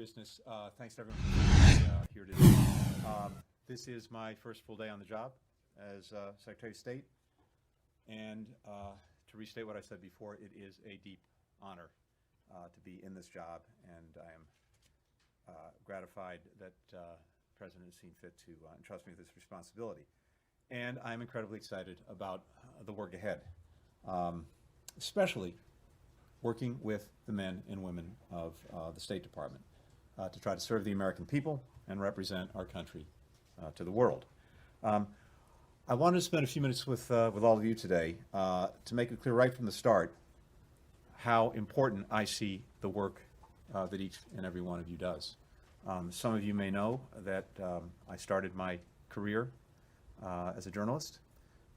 business. Thanks to everyone for being here today. This is my first full day on the job as Secretary of State, and to restate what I said before, it is a deep honor to be in this job, and I am gratified that the President has seen fit to entrust me with this responsibility. And I'm incredibly excited about the work ahead, especially working with the men and women of the State Department to try to serve the American people and represent our country to the world. I wanted to spend a few minutes with all of you today to make it clear right from the start how important I see the work that each and every one of you does. Some of you may know that I started my career as a journalist.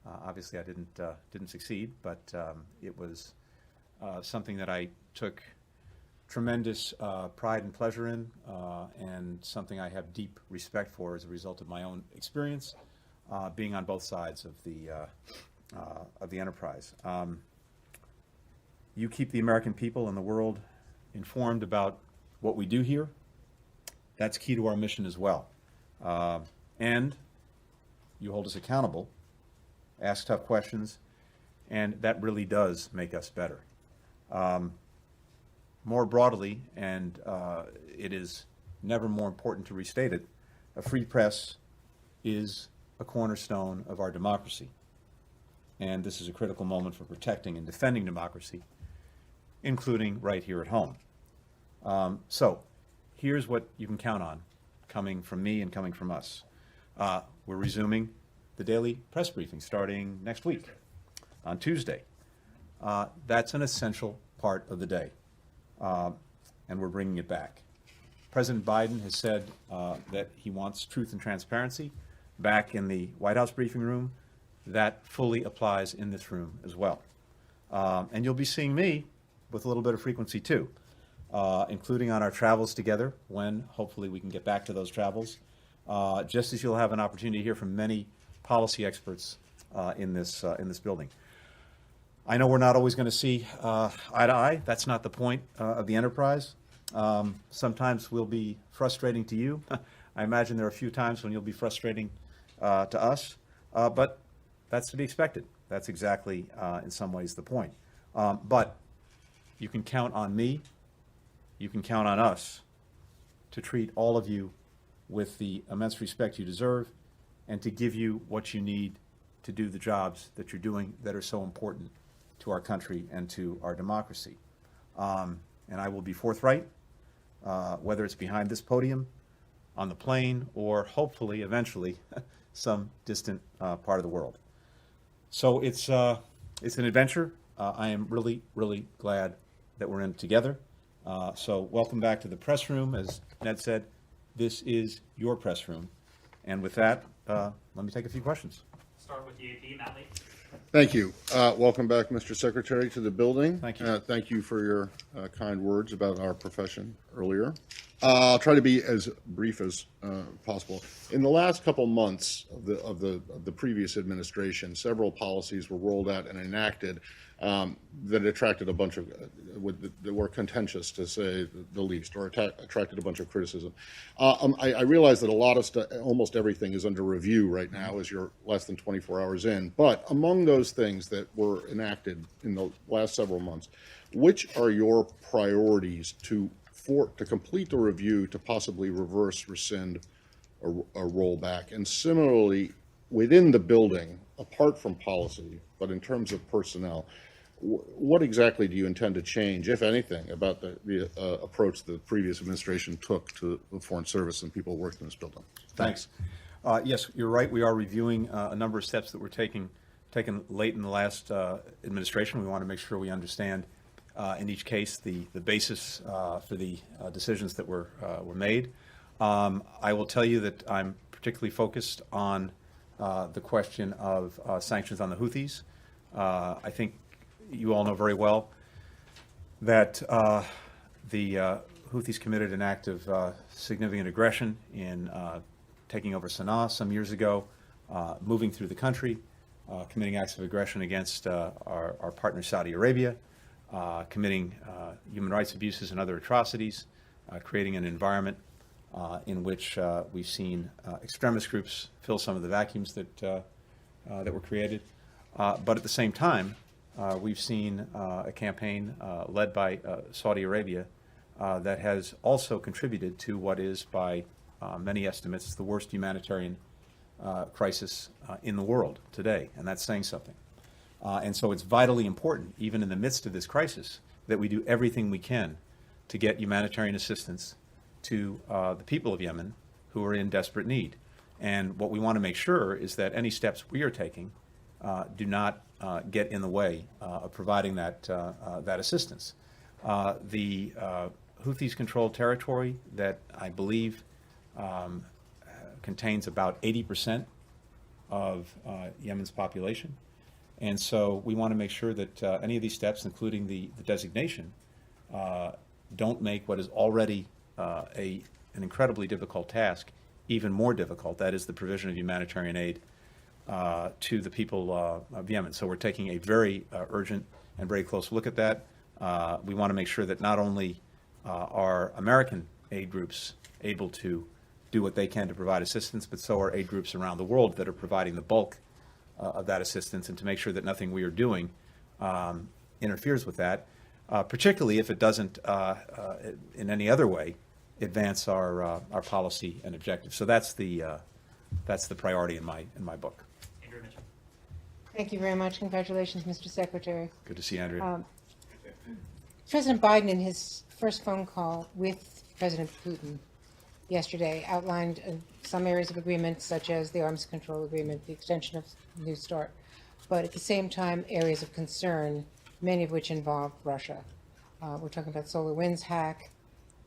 Obviously, I didn't succeed, but it was something that I took tremendous pride and pleasure in, and something I have deep respect for as a result of my own experience, being on both sides of the enterprise. You keep the American people and the world informed about what we do here. That's key to our mission as well. And you hold us accountable, ask tough questions, and that really does make us better. More broadly, and it is never more important to restate it, a free press is a cornerstone of our democracy. And this is a critical moment for protecting and defending democracy, including right here at home. So here's what you can count on coming from me and coming from us. We're resuming the daily press briefing starting next week on Tuesday. That's an essential part of the day, and we're bringing it back. President Biden has said that he wants truth and transparency back in the White House briefing room. That fully applies in this room as well. And you'll be seeing me with a little bit of frequency too, including on our travels together when hopefully we can get back to those travels, just as you'll have an opportunity to hear from many policy experts in this building. I know we're not always going to see eye to eye. That's not the point of the enterprise. Sometimes we'll be frustrating to you. I imagine there are a few times when you'll be frustrating to us, but that's to be expected. That's exactly, in some ways, the point. But you can count on me, you can count on us to treat all of you with the immense respect you deserve and to give you what you need to do the jobs that you're doing that are so important to our country and to our democracy. And I will be forthright, whether it's behind this podium, on the plane, or hopefully, eventually, some distant part of the world. So it's an adventure. I am really, really glad that we're in it together. So welcome back to the press room. As Ned said, this is your press room. And with that, let me take a few questions. Start with the AP, Matt Lee. Thank you. Welcome back, Mr. Secretary, to the building. Thank you. Thank you for your kind words about our profession earlier. I'll try to be as brief as possible. In the last couple months of the previous administration, several policies were rolled out and enacted that attracted a bunch of, that were contentious, to say the least, or attracted a bunch of criticism. I realize that a lot of stuff, almost everything, is under review right now as you're less than 24 hours in. But among those things that were enacted in the last several months, which are your priorities to complete the review, to possibly reverse, rescind, or roll back? And similarly, within the building, apart from policy, but in terms of personnel, what exactly do you intend to change, if anything, about the approach the previous administration took to the Foreign Service and people working in this building? Thanks. Yes, you're right. We are reviewing a number of steps that were taken late in the last administration. We want to make sure we understand in each case the basis for the decisions that were made. I will tell you that I'm particularly focused on the question of sanctions on the Houthis. I think you all know very well that the Houthis committed an act of significant aggression in taking over Sana'a some years ago, moving through the country, committing acts of aggression against our partner Saudi Arabia, committing human rights abuses and other atrocities, creating an environment in which we've seen extremist groups fill some of the vacuums that were created. But at the same time, we've seen a campaign led by Saudi Arabia that has also contributed to what is, by many estimates, the worst humanitarian crisis in the world today, and that's saying something. And so it's vitally important, even in the midst of this crisis, that we do everything we can to get humanitarian assistance to the people of Yemen who are in desperate need. And what we want to make sure is that any steps we are taking do not get in the way of providing that assistance. The Houthis-controlled territory that I believe contains about 80% of Yemen's population. And so we want to make sure that any of these steps, including the designation, don't make what is already an incredibly difficult task even more difficult. That is the provision of humanitarian aid to the people of Yemen. So we're taking a very urgent and very close look at that. We want to make sure that not only are American aid groups able to do what they can to provide assistance, but so are aid groups around the world that are providing the bulk of that assistance, and to make sure that nothing we are doing interferes with that, particularly if it doesn't in any other way advance our policy and objectives. So that's the priority in my book. Andrew Mitchell. Thank you very much. Congratulations, Mr. Secretary. Good to see you, Andrea. President Biden, in his first phone call with President Putin yesterday, outlined some areas of agreement, such as the arms control agreement, the extension of New START, but at the same time, areas of concern, many of which involve Russia. We're talking about SolarWinds hack,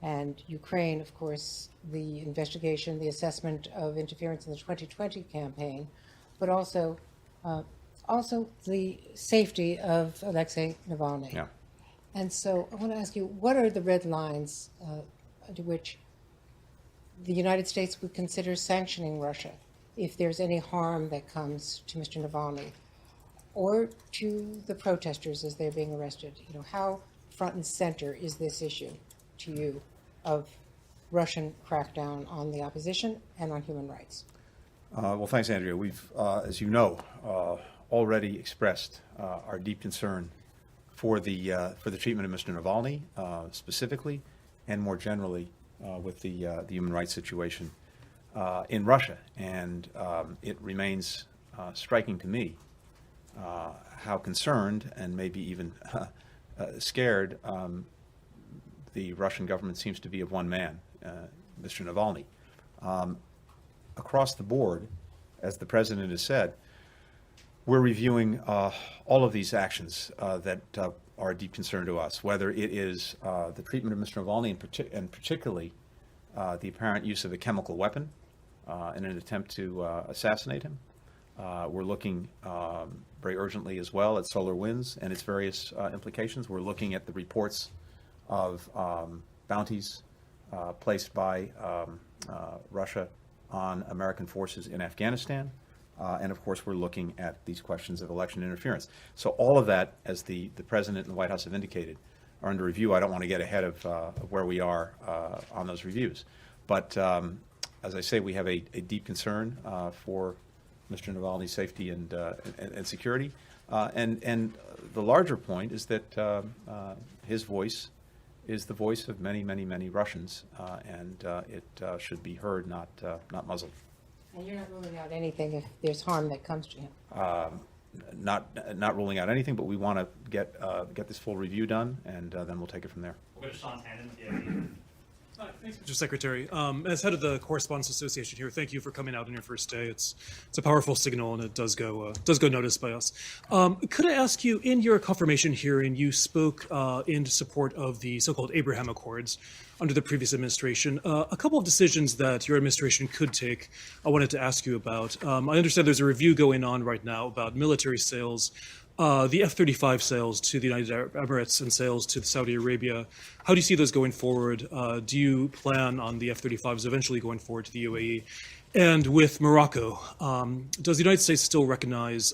and Ukraine, of course, the investigation, the assessment of interference in the 2020 campaign, but also the safety of Alexei Navalny. Yeah. And so I want to ask you, what are the red lines to which the United States would consider sanctioning Russia if there's any harm that comes to Mr. Navalny or to the protesters as they're being arrested? You know, how front and center is this issue to you of Russian crackdown on the opposition and on human rights? Well, thanks, Andrea. We've, as you know, already expressed our deep concern for the treatment of Mr. Navalny specifically, and more generally with the human rights situation in Russia. And it remains striking to me how concerned and maybe even scared the Russian government seems to be of one man, Mr. Navalny. Across the board, as the president has said, we're reviewing all of these actions that are a deep concern to us, whether it is the treatment of Mr. Navalny and particularly the apparent use of a chemical weapon in an attempt to assassinate him. We're looking very urgently as well at SolarWinds and its various implications. We're looking at the reports of bounties placed by Russia on American forces in Afghanistan. And of course, we're looking at these questions of election interference. So all of that, as the President and the White House have indicated, are under review. I don't want to get ahead of where we are on those reviews. But as I say, we have a deep concern for Mr. Navalny's safety and security. And the larger point is that his voice is the voice of many, many, many Russians, and it should be heard, not muzzled. And you're not ruling out anything if there's harm that comes to him? Not ruling out anything, but we want to get this full review done, and then we'll take it from there. We'll go to Sean Tannen with the EEUU. Thanks, Mr. Secretary. As head of the Correspondents Association here, thank you for coming out on your first day. It's a powerful signal, and it does go noticed by us. Could I ask you, in your confirmation hearing, you spoke in support of the so-called Abraham Accords under the previous administration. A couple of decisions that your administration could take, I wanted to ask you about. I understand there's a review going on right now about military sales. The F-35 sales to the United Arab Emirates and sales to Saudi Arabia, how do you see those going forward? Do you plan on the F-35s eventually going forward to the UAE? And with Morocco, does the United States still recognize,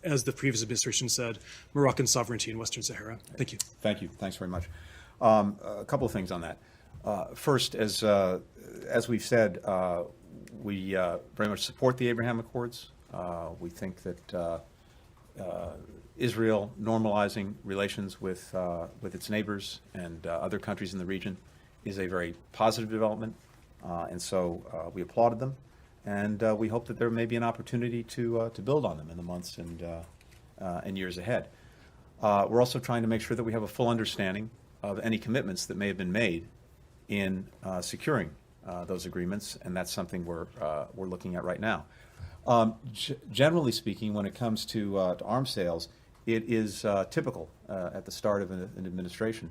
as the previous administration said, Moroccan sovereignty in Western Sahara? Thank you. Thank you. Thanks very much. A couple of things on that. First, as we've said, we very much support the Abraham Accords. We think that Israel normalizing relations with its neighbors and other countries in the region is a very positive development, and so we applauded them, and we hope that there may be an opportunity to build on them in the months and years ahead. We're also trying to make sure that we have a full understanding of any commitments that may have been made in securing those agreements, and that's something we're looking at right now. Generally speaking, when it comes to arms sales, it is typical at the start of an administration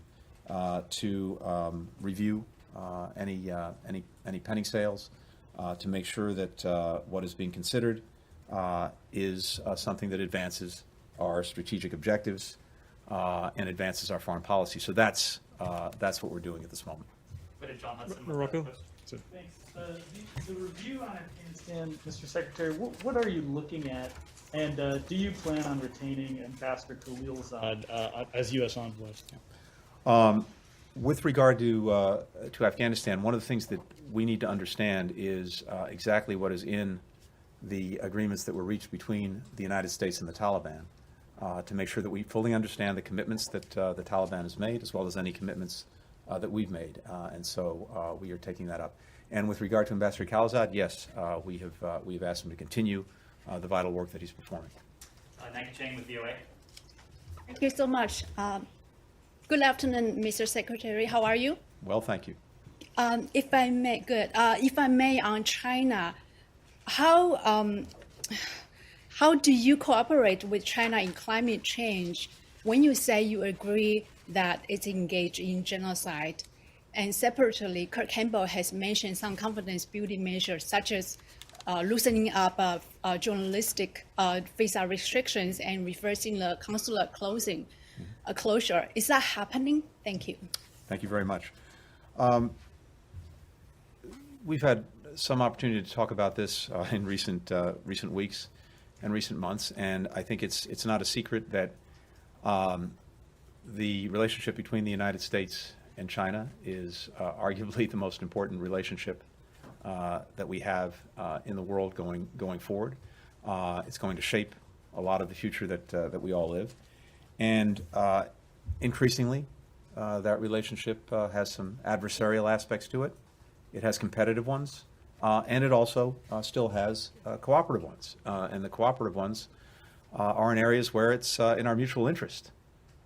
to review any pending sales, to make sure that what is being considered is something that advances our strategic objectives and advances our foreign policy. So that's what we're doing at this moment. What did John Hudson? Morocco? Thanks. The review on Afghanistan, Mr. Secretary, what are you looking at? And do you plan on retaining Ambassador Khalilzad as U.S. envoy? With regard to Afghanistan, one of the things that we need to understand is exactly what is in the agreements that were reached between the United States and the Taliban, to make sure that we fully understand the commitments that the Taliban has made, as well as any commitments that we've made. And so we are taking that up. And with regard to Ambassador Khalilzad, yes, we've asked him to continue the vital work that he's performing. Nancy Chang with VOA. Thank you so much. Good afternoon, Mr. Secretary. How are you? Well, thank you. If I may, on China, how do you cooperate with China in climate change when you say you agree that it's engaged in genocide? And separately, Kurt Campbell has mentioned some confidence-building measures, such as loosening up journalistic visa restrictions and reversing the consular closure. Is that happening? Thank you. Thank you very much. We've had some opportunity to talk about this in recent weeks and recent months, and I think it's not a secret that the relationship between the United States and China is arguably the most important relationship that we have in the world going forward. It's going to shape a lot of the future that we all live, and increasingly that relationship has some adversarial aspects to it. It has competitive ones, and it also still has cooperative ones. And the cooperative ones are in areas where it's in our mutual interest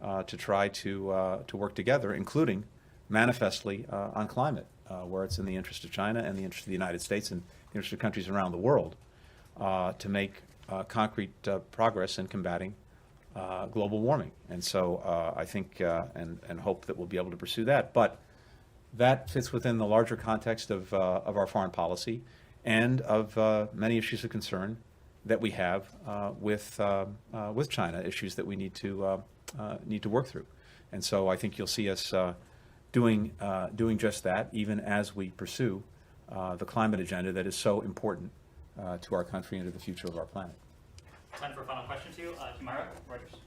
to try to work together, including manifestly on climate, where it's in the interest of China and the interest of the United States and the interest of countries around the world to make concrete progress in combating global warming. And so I think and hope that we'll be able to pursue that. But that fits within the larger context of our foreign policy and of many issues of concern that we have with China, issues that we need to work through. And so I think you'll see us doing just that, even as we pursue the climate agenda that is so important to our country and to the future of our planet. Time for a final question to you, Humara, Reuters.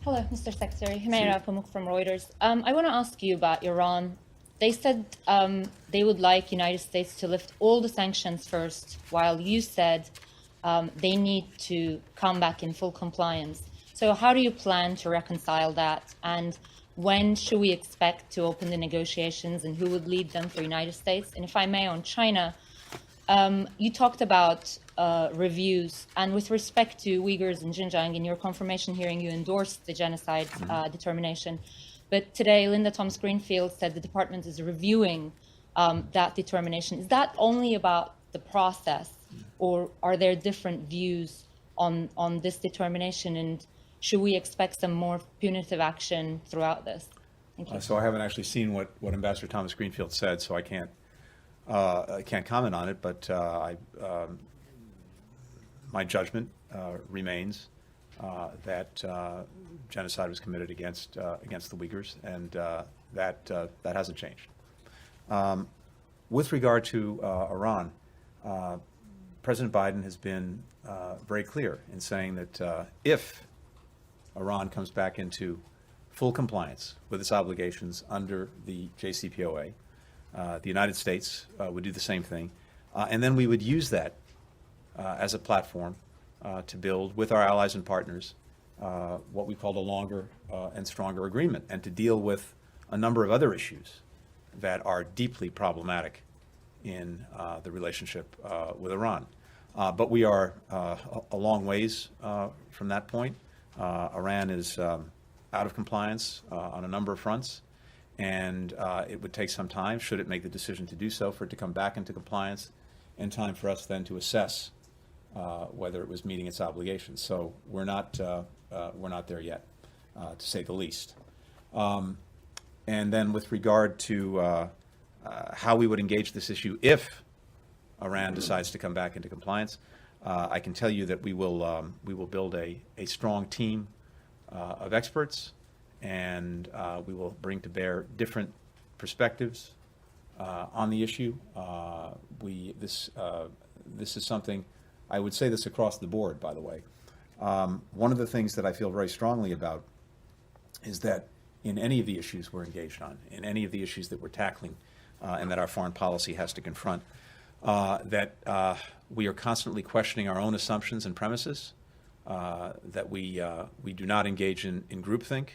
Hello, Mr. Secretary. Humaira Pamuk from Reuters. I want to ask you about Iran. They said they would like United States to lift all the sanctions first, while you said they need to come back in full compliance. So how do you plan to reconcile that? And when should we expect to open the negotiations, and who would lead them for the United States? And if I may, on China, you talked about reviews, and with respect to Uyghurs and Xinjiang, in your confirmation hearing, you endorsed the genocide determination. But today, Linda Thomas-Greenfield said the department is reviewing that determination. Is that only about the process, or are there different views on this determination, and should we expect some more punitive action throughout this? Thank you. So I haven't actually seen what Ambassador Thomas Greenfield said, so I can't comment on it, but my judgment remains that genocide was committed against the Uyghurs, and that hasn't changed. With regard to Iran, President Biden has been very clear in saying that if Iran comes back into full compliance with its obligations under the JCPOA. The United States would do the same thing. And then we would use that as a platform to build with our allies and partners what we call a longer and stronger agreement, and to deal with a number of other issues that are deeply problematic in the relationship with Iran. But we are a long ways from that point. Iran is out of compliance on a number of fronts, and it would take some time, should it make the decision to do so, for it to come back into compliance, and time for us then to assess whether it was meeting its obligations. So we're not there yet, to say the least. And then with regard to how we would engage this issue if Iran decides to come back into compliance, I can tell you that we will build a strong team of experts, and we will bring to bear different perspectives on the issue. This is something, I would say this across the board, by the way. One of the things that I feel very strongly about is that in any of the issues we're engaged on, in any of the issues that we're tackling, and that our foreign policy has to confront, that we are constantly questioning our own assumptions and premises, that we do not engage in groupthink,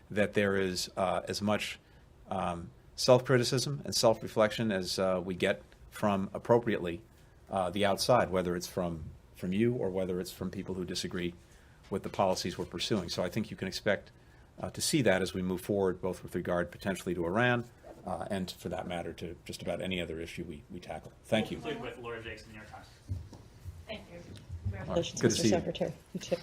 that there is as much self-criticism and self-reflection as we get from, appropriately, the outside, whether it's from you or whether it's from people who disagree with the policies we're pursuing. So I think you can expect to see that as we move forward, both with regard potentially to Iran and, for that matter, to just about any other issue we tackle. Thank you. Conclude with Laura Jakes in the New York Times. Thank you. Congratulations, Good to Mr. see you. Secretary. You too.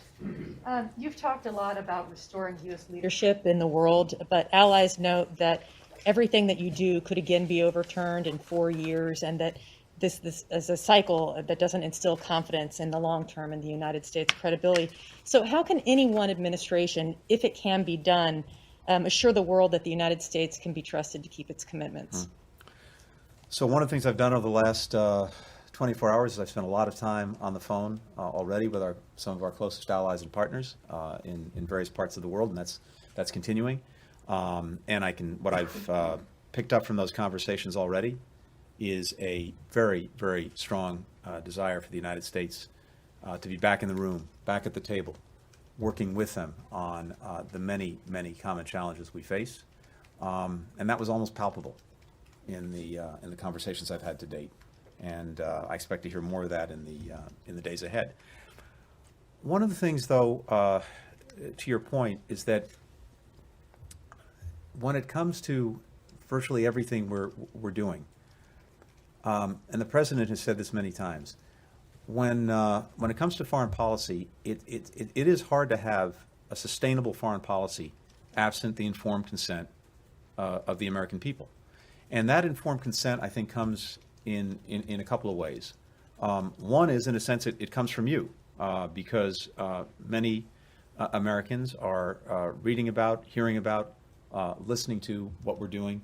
You've talked a lot about restoring U.S. leadership in the world, but allies note that everything that you do could again be overturned in 4 years, and that this is a cycle that doesn't instill confidence in the long term in the United States' credibility. So how can any one administration, if it can be done, assure the world that the United States can be trusted to keep its commitments? So one of the things I've done over the last 24 hours is I've spent a lot of time on the phone already with some of our closest allies and partners in various parts of the world, and that's continuing. And what I've picked up from those conversations already is a very, very strong desire for the United States to be back in the room, back at the table, working with them on the many, many common challenges we face. And that was almost palpable in the conversations I've had to date. And I expect to hear more of that in the days ahead. One of the things, though, to your point, is that when it comes to virtually everything we're doing, and the President has said this many times, when it comes to foreign policy, it is hard to have a sustainable foreign policy absent the informed consent of the American people. And that informed consent, I think, comes in a couple of ways. One is, in a sense, it comes from you, because many Americans are reading about, hearing about, listening to what we're doing,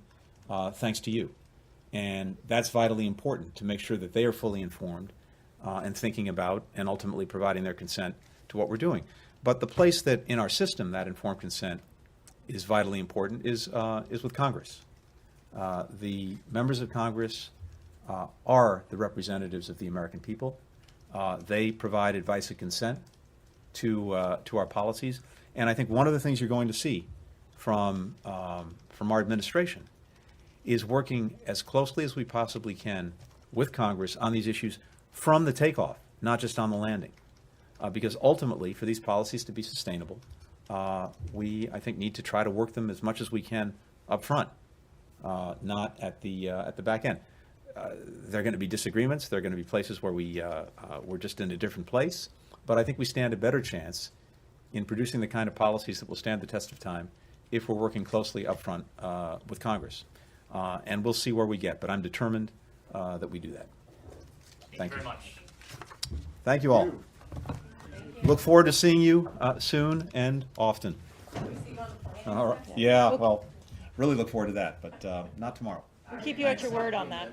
thanks to you. And that's vitally important, to make sure that they are fully informed and thinking about and ultimately providing their consent to what we're doing. But the place that in our system that informed consent is vitally important is with Congress. The members of Congress are the representatives of the American people. They provide advice and consent to our policies. And I think one of the things you're going to see from our administration is working as closely as we possibly can with Congress on these issues from the takeoff, not just on the landing. Because ultimately, for these policies to be sustainable, we, I think, need to try to work them as much as we can up front, not at the back end. There are going to be disagreements. There are going to be places where we're just in a different place. But I think we stand a better chance in producing the kind of policies that will stand the test of time if we're working closely up front with Congress. And we'll see where we get. But I'm determined that we do that. Thank you very much. Thank you all. Look forward to seeing you soon and often. All right. Yeah, well, really look forward to that, but not tomorrow. We'll keep you at your word on that.